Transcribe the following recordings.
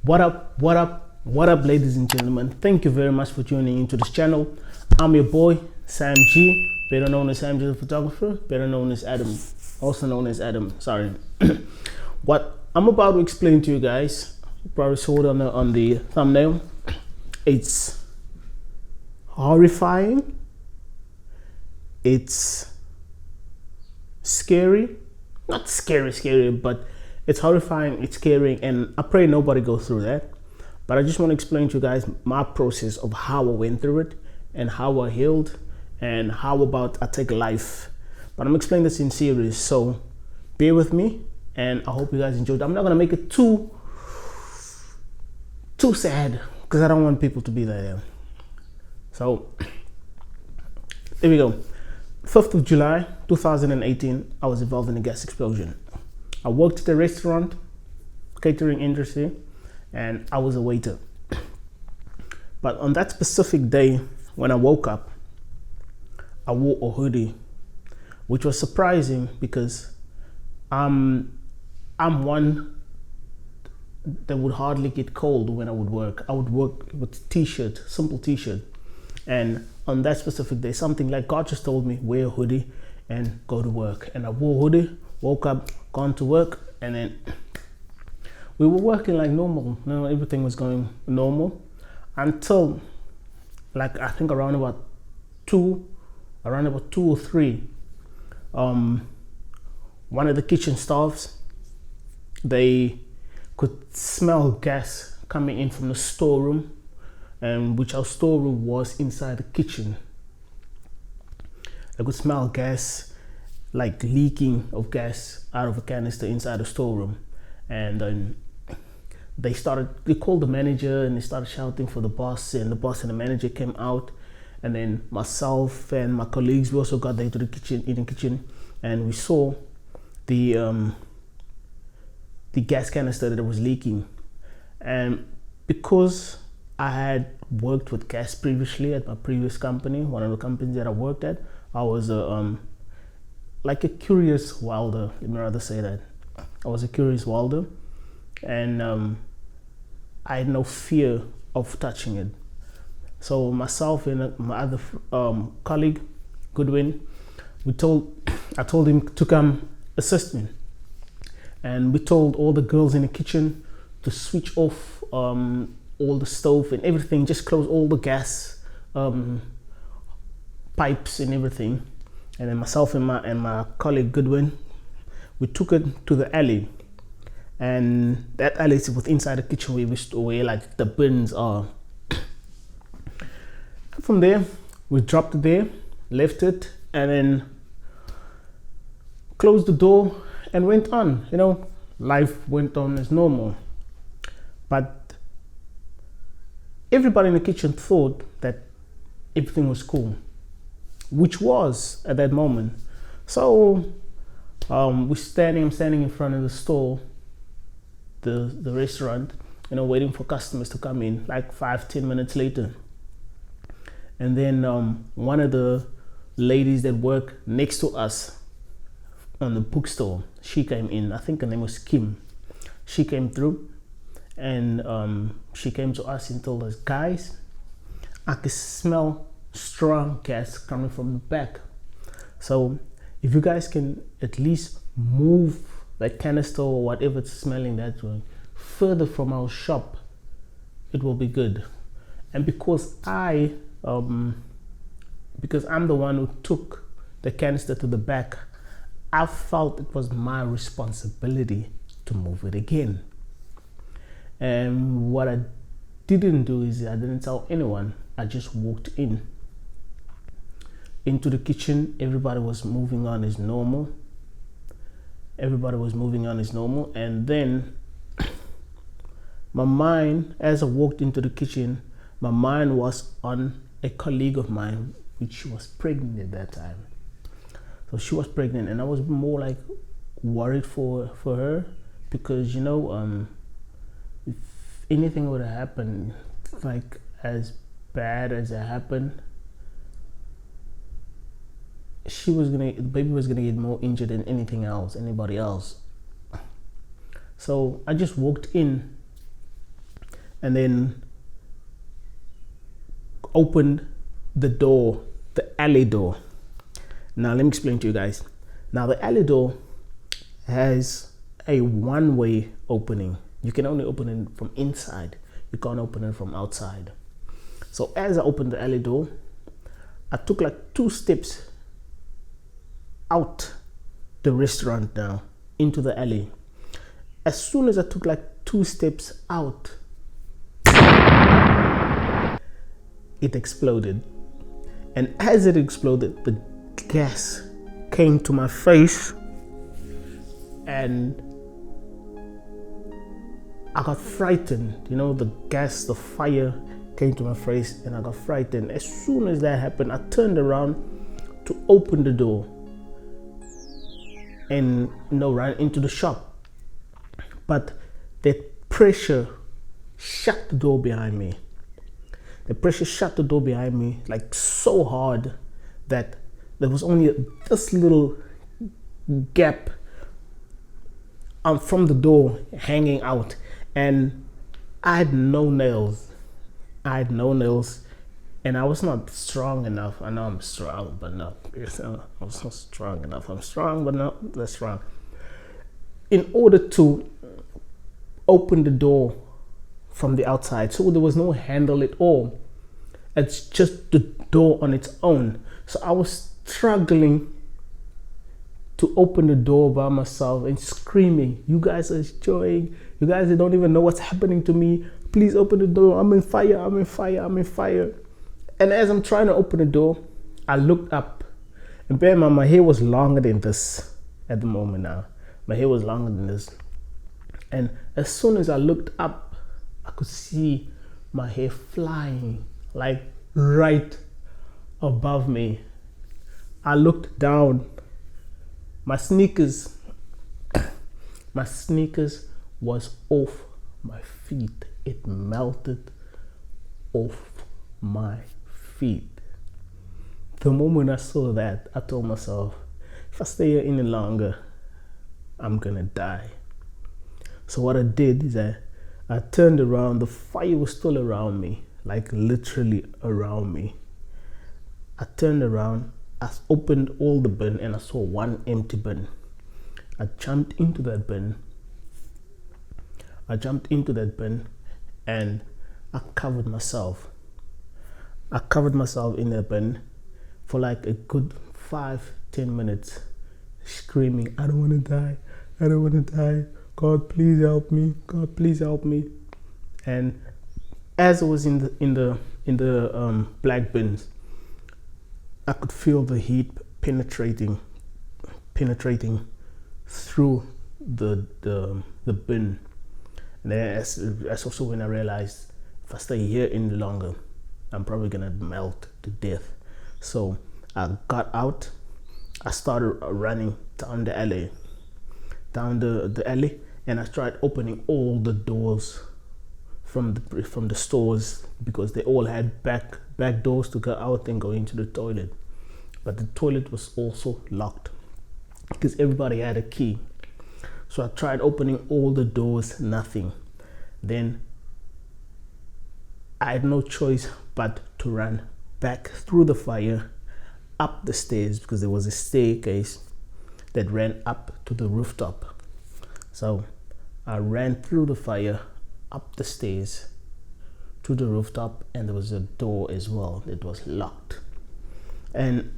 What up, what up, what up, ladies and gentlemen? Thank you very much for tuning into this channel. I'm your boy, Sam G, better known as Sam G the photographer, better known as Adam, also known as Adam, sorry. What I'm about to explain to you guys, you probably saw it on the thumbnail, it's horrifying, it's scary, not scary, but it's horrifying, it's scary, and I pray nobody goes through that. But I just want to explain to you guys my process of how I went through it and how I healed and how about I take life. But I'm explaining this in series, so bear with me and I hope you guys enjoyed. I'm not gonna make it too sad because I don't want people to be there. So there we go. 5th of July 2018, I was involved in a gas explosion. I worked at a restaurant, catering industry, and I was a waiter. But on that specific day, when I woke up, I wore a hoodie, which was surprising because I'm one that would hardly get cold when I would work. I would work with t-shirt, simple t-shirt. And on that specific day, something like God just told me, wear a hoodie and go to work. And I wore a hoodie, woke up, gone to work, and then we were working like normal. You know, everything was going normal until like I think around about two or three. One of the kitchen staffs, they could smell gas coming in from the storeroom, and which our storeroom was inside the kitchen. They could smell gas, like leaking of gas out of a canister inside the storeroom. And then they called the manager and they started shouting for the boss, and the boss and the manager came out, and then myself and my colleagues, we also got there to the kitchen, and we saw the gas canister that was leaking. And because I had worked with gas previously at my previous company, one of the companies that I worked at, I was like a curious welder, let me rather say that. I was a curious welder, and I had no fear of touching it. So myself and my other colleague, Goodwin, I told him to come assist me. And we told all the girls in the kitchen to switch off all the stove and everything, just close all the gas pipes and everything. And then myself and my colleague Goodwin, we took it to the alley, and that alley is with inside the kitchen where like the bins are. And from there, we dropped it there, left it, and then closed the door and went on. You know, life went on as normal. But everybody in the kitchen thought that everything was cool, which was at that moment. So I'm standing in front of the store, the restaurant, you know, waiting for customers to come in, like 5-10 minutes later. And then one of the ladies that work next to us on the bookstore, she came in. I think her name was Kim. She came through, and she came to us and told us, guys, I can smell strong gas coming from the back. So if you guys can at least move that canister or whatever it's smelling that way further from our shop, it will be good. And because I'm the one who took the canister to the back, I felt it was my responsibility to move it again. And what I didn't do is I didn't tell anyone. I just walked into the kitchen. Everybody was moving on as normal. And then my mind, as I walked into the kitchen, my mind was on a colleague of mine, which was pregnant at that time. So she was pregnant, and I was more like worried for her, because, you know, if anything would have happened, like as bad as it happened, the baby was gonna get more injured than anybody else. So I just walked in and then opened the door, the alley door. Now let me explain to you guys. Now the alley door has a one-way opening. You can only open it from inside. You can't open it from outside. So as I opened the alley door, I took like 2 steps out the restaurant now into the alley. As soon as I took like 2 steps out, it exploded. And as it exploded, the gas came to my face and I got frightened. You know, the gas, the fire came to my face and I got frightened. As soon as that happened, I turned around to open the door and ran into the shop. But that pressure shut the door behind me. The pressure shut the door behind me like so hard that there was only this little gap from the door hanging out, and I had no nails. And I was not strong enough. I know I'm strong, but not. I was not strong enough. I'm strong, but not that strong. In order to open the door from the outside, so there was no handle at all. It's just the door on its own. So I was struggling to open the door by myself and screaming, "You guys are enjoying. You guys don't even know what's happening to me. Please open the door. I'm in fire. I'm in fire. I'm in fire." And as I'm trying to open the door, I looked up, and bear in mind, my hair was longer than this at the moment now. My hair was longer than this. And as soon as I looked up, I could see my hair flying like right above me. I looked down. My sneakers was off my feet. It melted off my feet. The moment I saw that, I told myself, if I stay here any longer, I'm gonna die. So what I did is I turned around. The fire was still around me, like literally around me. I turned around, I opened all the bin and I saw one empty bin. I jumped into that bin and I covered myself. I covered myself in that bin for like a good 5-10 minutes, screaming, "I don't want to die. I don't want to die. God, please help me. God, please help me." And as I was in the black bins, I could feel the heat penetrating through the bin. And then that's also when I realized, if I stay here any longer, I'm probably gonna melt to death. So I got out. I started running down the alley, and I tried opening all the doors from the stores, because they all had back doors to go out and go into the toilet. But the toilet was also locked because everybody had a key. So I tried opening all the doors, nothing. Then I had no choice but to run back through the fire, up the stairs, because there was a staircase that ran up to the rooftop. So I ran through the fire, up the stairs to the rooftop, and there was a door as well that was locked. And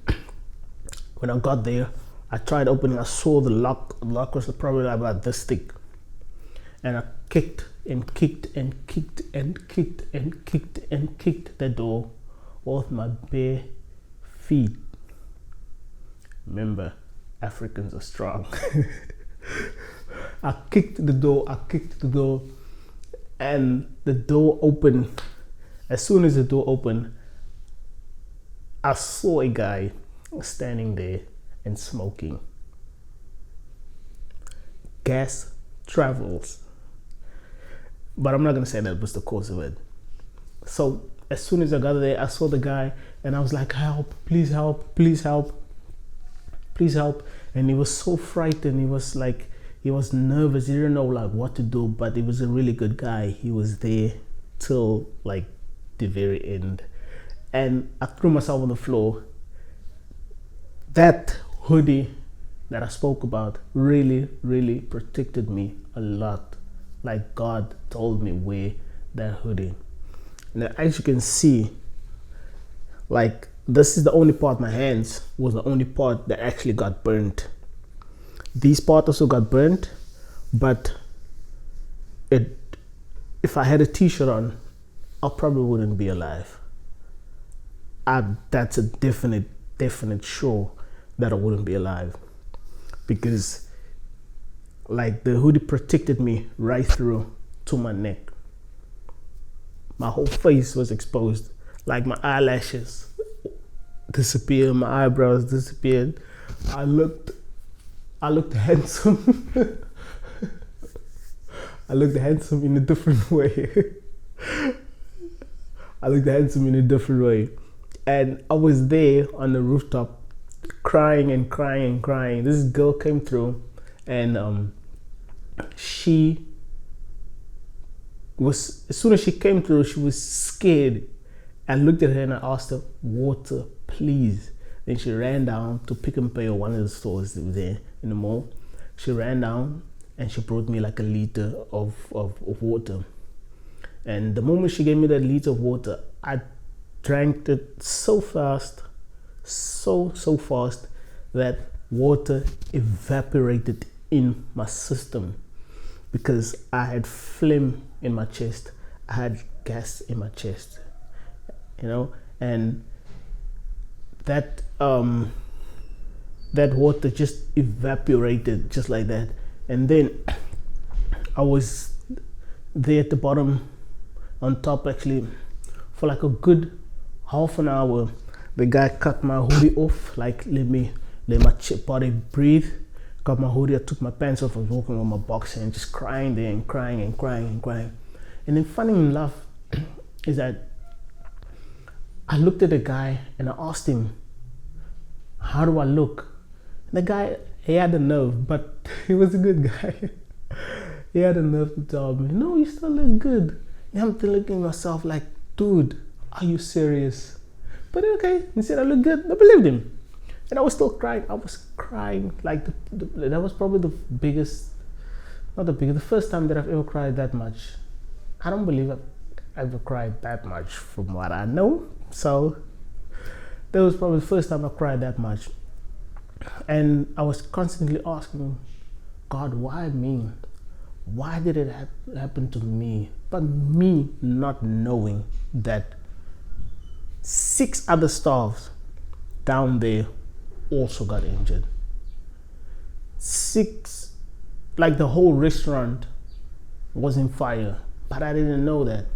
when I got there, I tried opening. I saw the lock. The lock was probably about this thick, and I kicked and kicked and kicked and kicked and kicked and kicked the door with my bare feet. Remember, Africans are strong. I kicked the door, and the door opened. As soon as the door opened, I saw a guy standing there and smoking. Gas travels. But I'm not gonna say that was the cause of it. So as soon as I got there, I saw the guy and I was like, "Help, please help, please help, please help." And he was so frightened. He was nervous. He didn't know like what to do, but he was a really good guy. He was there till like the very end. And I threw myself on the floor. That hoodie that I spoke about really, really protected me a lot. Like God told me wear that hoodie. Now, as you can see, like this is the only part, my hands was the only part that actually got burnt. These parts also got burnt, but if I had a t-shirt on, I probably wouldn't be alive. That's a definite sure that I wouldn't be alive, because like the hoodie protected me right through to my neck. My whole face was exposed, like my eyelashes disappeared, my eyebrows disappeared. I looked handsome. I looked handsome in a different way. I looked handsome in a different way. And I was there on the rooftop crying and crying and crying. This girl came through, and she was, as soon as she came through, she was scared. I looked at her and I asked her, water, please. Then she ran down to Pick n Pay, or one of the stores that was there in the mall. She ran down and she brought me like a liter of water. And the moment she gave me that liter of water, I drank it so fast, so fast, that water evaporated in my system, because I had phlegm in my chest, I had gas in my chest, you know, and that that water just evaporated just like that. And then I was there at the bottom, on top actually, for like a good half an hour. The guy cut my hoodie off, like let my body breathe. Got my hoodie, I took my pants off, I was walking on my boxer and just crying there and crying and crying and crying. And then funny enough is that I looked at the guy and I asked him, how do I look? And the guy, he had the nerve, but he was a good guy. He had the nerve to tell me, no, you still look good. And I'm looking at myself like, dude, are you serious? But okay, he said I look good. I believed him. And I was still crying. I was crying like that was probably the biggest, not the biggest, the first time that I've ever cried that much. I don't believe I've ever cried that much from what I know. So that was probably the first time I cried that much. And I was constantly asking God, why me? Why did it happen to me? But me not knowing that 6 other staffs down there also got injured. 6, like the whole restaurant was in fire, but I didn't know that.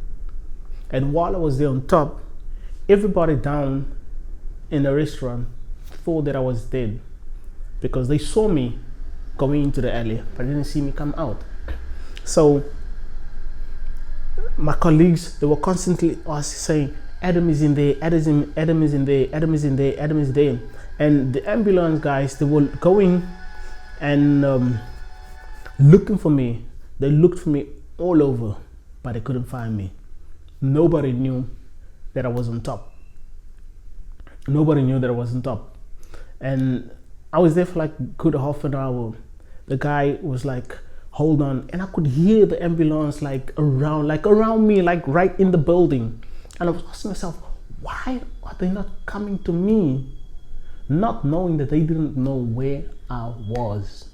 And while I was there on top, everybody down in the restaurant thought that I was dead, because they saw me going into the alley, but didn't see me come out. So my colleagues, they were constantly saying, Adam is in there, Adam is in there, Adam is in there, Adam is there. And the ambulance guys, they were going and looking for me. They looked for me all over, but they couldn't find me. Nobody knew that I was on top. Nobody knew that I was on top. And I was there for like a good half an hour. The guy was like, hold on. And I could hear the ambulance like around me, like right in the building. And I was asking myself, why are they not coming to me? Not knowing that they didn't know where I was.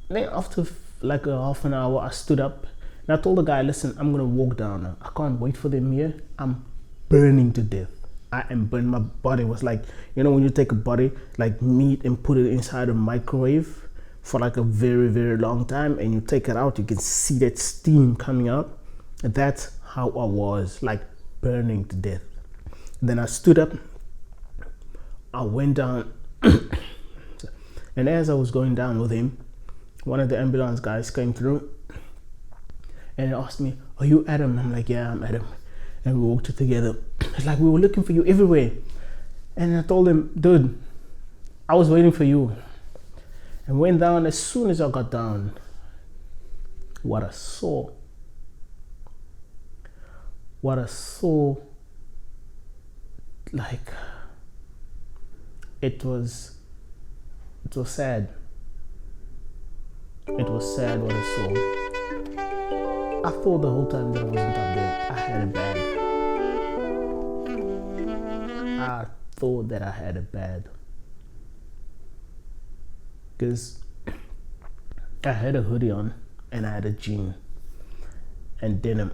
Then after like a half an hour, I stood up and I told the guy, listen, I'm gonna walk down now. I can't wait for them here. I'm burning to death. I am burning. My body was like, you know, when you take a body like meat and put it inside a microwave for like a very, very long time, and you take it out, you can see that steam coming out. That's how I was, like burning to death. Then I stood up, I went down, and as I was going down with him, one of the ambulance guys came through and he asked me, are you Adam? I'm like, yeah, I'm Adam. And we walked together. It's like, we were looking for you everywhere. And I told him, dude, I was waiting for you. And went down. As soon as I got down, what I saw what I saw, like, it was sad. It was sad what I saw. I thought the whole time that I wasn't up there, I had it bad. I thought that I had it bad. Because I had a hoodie on and I had a jean and denim.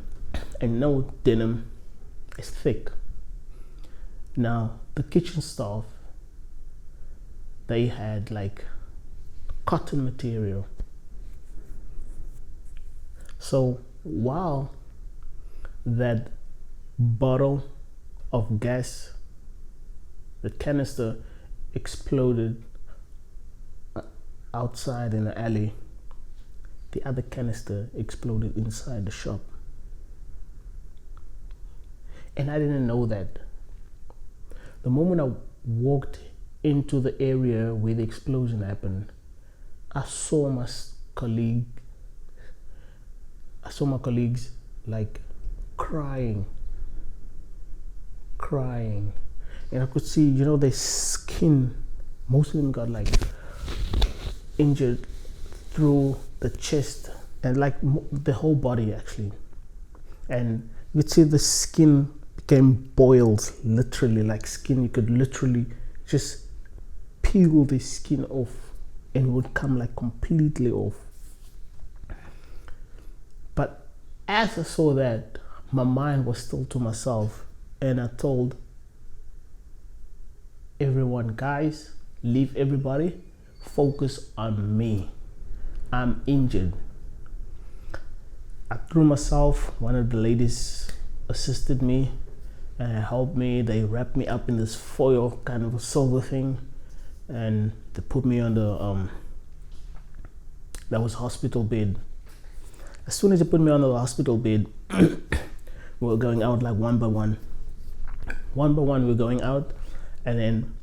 And no, denim is thick. Now, the kitchen staff, they had like cotton material. So while that bottle of gas, the canister, exploded outside in the alley, the other canister exploded inside the shop. And I didn't know that. The moment I walked into the area where the explosion happened, I saw my colleagues like crying. And I could see, their skin, most of them got like injured through the chest and like the whole body actually. And you'd see the skin became boiled, literally, like skin. You could literally just peel the skin off and it would come like completely off. But as I saw that, my mind was still to myself, and I told everyone, guys, leave everybody, focus on me. I'm injured. I threw myself. One of the ladies assisted me and helped me. They wrapped me up in this foil kind of a silver thing, and they put me on the that was hospital bed. As soon as they put me on the hospital bed, we were going out like one by one. One by one, we were going out, and then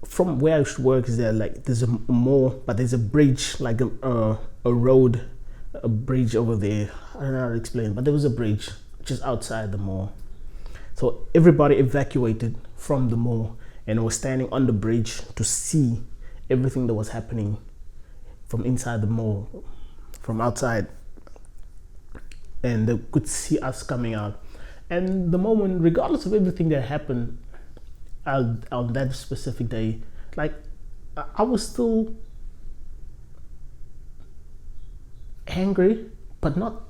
from where I used to work is there, like, there's a mall, but there's a bridge, like a road, a bridge over there. I don't know how to explain, but there was a bridge just outside the mall. So everybody evacuated from the mall and was standing on the bridge to see everything that was happening from inside the mall, from outside. And they could see us coming out. And the moment, regardless of everything that happened on that specific day, like, I was still angry, but not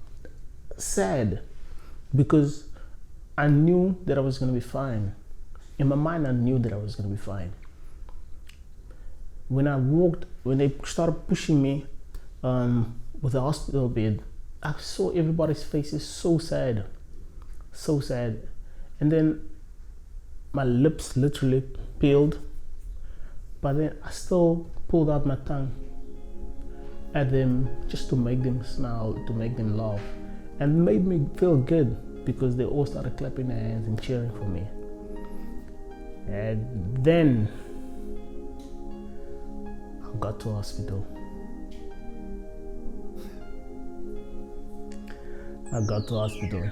sad, because I knew that I was going to be fine. In my mind, I knew that I was going to be fine. When they started pushing me with the hospital bed, I saw everybody's faces so sad. And then my lips literally peeled, but then I still pulled out my tongue at them just to make them smile, to make them laugh, and it made me feel good because they all started clapping their hands and cheering for me. And then I got to hospital. I got to hospital.